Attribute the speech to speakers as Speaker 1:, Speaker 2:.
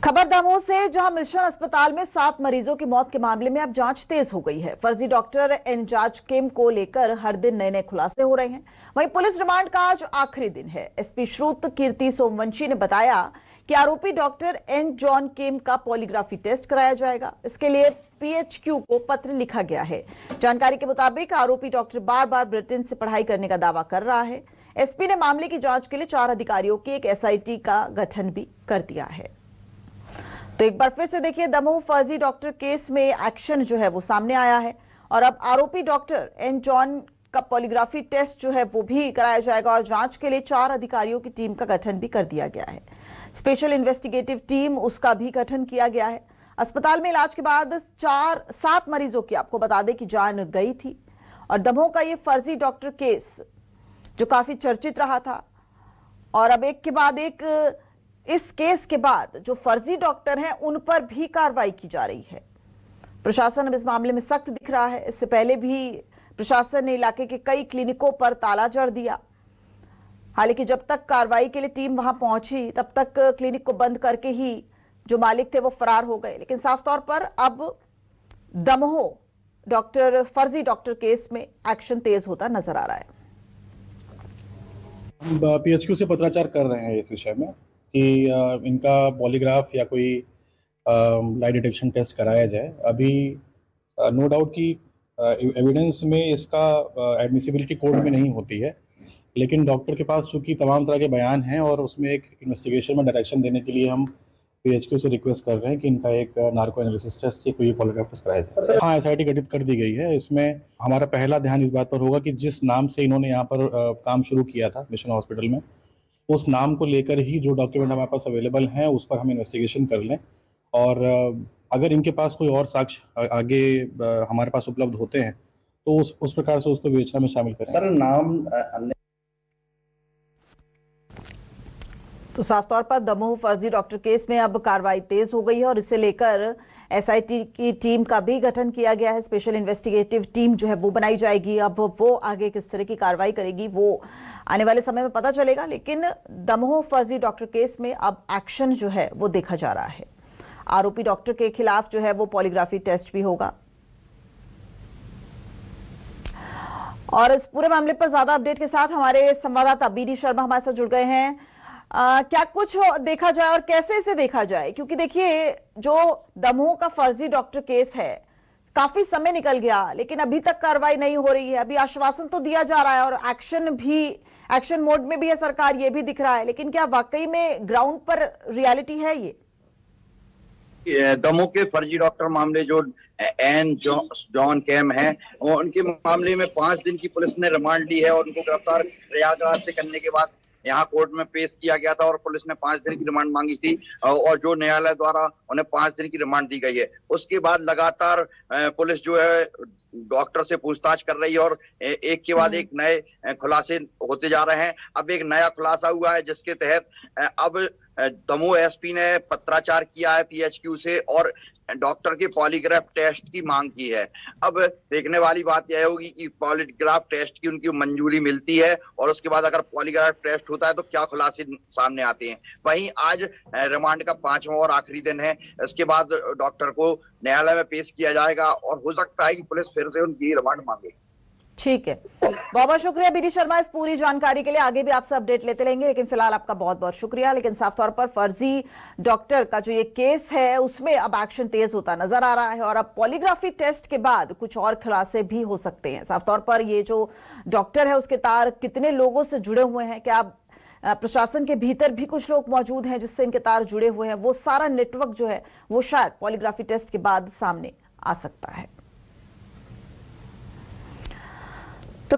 Speaker 1: खबर दमोह से, जहां मिशन अस्पताल में 7 मरीजों की मौत के मामले में अब जांच तेज हो गई है। फर्जी डॉक्टर एनजाज किम को लेकर हर दिन नए नए खुलासे हो रहे हैं। वहीं पुलिस रिमांड का आज आखिरी दिन है। एसपी श्रुत कीर्ति सोमवंशी ने बताया कि आरोपी डॉक्टर एन जॉन किम का पॉलीग्राफी टेस्ट कराया जाएगा। इसके लिए पीएचक्यू को पत्र लिखा गया है। जानकारी के मुताबिक आरोपी डॉक्टर बार बार ब्रिटेन से पढ़ाई करने का दावा कर रहा है। एसपी ने मामले की जांच के लिए 4 अधिकारियों की एक एसआईटी का गठन भी कर दिया है। तो एक बार फिर से देखिए, दमोह फर्जी डॉक्टर केस में एक्शन जो है वो सामने आया है और अब आरोपी डॉक्टर एन जॉन का पॉलीग्राफी टेस्ट जो है वो भी कराया जाएगा और जांच के लिए 4 अधिकारियों की टीम का गठन भी कर दिया गया है। स्पेशल इन्वेस्टिगेटिव टीम उसका भी गठन किया गया है। अस्पताल में इलाज के बाद 7 मरीजों की आपको बता दें कि जान गई थी और दमोह का ये फर्जी डॉक्टर केस जो काफी चर्चित रहा था और अब एक के बाद एक इस केस के बाद जो फर्जी डॉक्टर हैं उन पर भी कार्रवाई की जा रही है। प्रशासन अब इस मामले में सख्त दिख रहा है। इससे पहले भी प्रशासन ने इलाके के कई क्लिनिकों पर ताला जड़ दिया। हालांकि जब तक कार्रवाई के लिए टीम वहां पहुंची तब तक क्लिनिक को बंद करके ही जो मालिक थे वो फरार हो गए। लेकिन साफ तौर पर अब दमोह फर्जी डॉक्टर केस में एक्शन तेज होता नजर आ रहा है।
Speaker 2: हम पीएचक्यू से पत्राचार कर रहे हैं इस विषय में कि इनका पॉलीग्राफ या कोई लाई डिटेक्शन टेस्ट कराया जाए। अभी नो डाउट कि एविडेंस में इसका एडमिसिबिलिटी कोर्ट में नहीं होती है, लेकिन डॉक्टर के पास चूंकि तमाम तरह के बयान हैं और उसमें एक इन्वेस्टिगेशन में डायरेक्शन देने के लिए हम पीएचक्यू से रिक्वेस्ट कर रहे हैं कि इनका एक नार्को एनालिसिस टेस्ट या कोई पॉलीग्राफ टेस्ट कराया जाए। हाँ, एसआईटी गठित कर दी गई है। इसमें हमारा पहला ध्यान इस बात पर होगा कि जिस नाम से इन्होंने यहाँ पर काम शुरू किया था मिशन हॉस्पिटल में, उस नाम को लेकर ही जो डॉक्यूमेंट हमारे पास अवेलेबल हैं उस पर हम इन्वेस्टिगेशन कर लें और अगर इनके पास कोई और साक्ष्य आगे हमारे पास उपलब्ध होते हैं तो उस प्रकार से उसको विवेचना में शामिल करें।
Speaker 3: सर, नाम
Speaker 1: तो साफ तौर पर दमोह फर्जी डॉक्टर केस में अब कार्रवाई तेज हो गई है और इसे लेकर एसआईटी की टीम का भी गठन किया गया है। स्पेशल इन्वेस्टिगेटिव टीम जो है वो बनाई जाएगी। अब वो आगे किस तरह की कार्रवाई करेगी वो आने वाले समय में पता चलेगा, लेकिन दमोह फर्जी डॉक्टर केस में अब एक्शन जो है वो देखा जा रहा है। आरोपी डॉक्टर के खिलाफ जो है वो पॉलीग्राफी टेस्ट भी होगा। और इस पूरे मामले पर ज्यादा अपडेट के साथ हमारे संवाददाता बीडी शर्मा हमारे साथ जुड़ गए हैं। क्या कुछ देखा जाए और कैसे इसे देखा जाए, क्योंकि देखिए जो दमोह का फर्जी डॉक्टर केस है काफी समय निकल गया लेकिन अभी तक कार्रवाई नहीं हो रही है। अभी आश्वासन तो दिया जा रहा है और एक्शन मोड में भी है सरकार, ये भी दिख रहा है, लेकिन क्या वाकई में ग्राउंड पर रियलिटी है ये?
Speaker 3: दमोह के फर्जी डॉक्टर मामले जो एन जॉन कैम हैं, उनके मामले में 5 दिन की पुलिस ने रिमांड ली है और उनको गिरफ्तार प्रयागराज से करने के बाद यहाँ कोर्ट में पेश किया गया था और पुलिस ने 5 दिन की रिमांड मांगी थी और जो न्यायालय द्वारा उन्हें 5 दिन की रिमांड दी गई है। उसके बाद लगातार पुलिस जो है डॉक्टर से पूछताछ कर रही है और एक के बाद एक नए खुलासे होते जा रहे हैं। अब एक नया खुलासा हुआ है जिसके तहत अब दमोह एसपी ने पत्राचार किया है पीएचक्यू से और डॉक्टर के पॉलीग्राफ टेस्ट की मांग की है। अब देखने वाली बात यह होगी कि पॉलीग्राफ टेस्ट की उनकी मंजूरी मिलती है और उसके बाद अगर पॉलीग्राफ टेस्ट होता है तो क्या खुलासे सामने आते हैं। वहीं आज रिमांड का 5वां और आखिरी दिन है। इसके बाद डॉक्टर को न्यायालय में पेश किया जाएगा और हो सकता है कि पुलिस फिर से उनकी रिमांड मांगे।
Speaker 1: ठीक है, बहुत बहुत शुक्रिया बीडी शर्मा इस पूरी जानकारी के लिए। आगे भी आपसे अपडेट लेते रहेंगे, लेकिन फिलहाल आपका बहुत बहुत शुक्रिया। लेकिन साफ तौर पर फर्जी डॉक्टर का जो ये केस है उसमें अब एक्शन तेज होता नजर आ रहा है और अब पॉलीग्राफी टेस्ट के बाद कुछ और खुलासे भी हो सकते हैं। साफ तौर पर ये जो डॉक्टर है उसके तार कितने लोगों से जुड़े हुए हैं, क्या प्रशासन के भीतर भी कुछ लोग मौजूद हैं जिससे इनके तार जुड़े हुए हैं, वो सारा नेटवर्क जो है वो शायद पॉलीग्राफी टेस्ट के बाद सामने आ सकता है।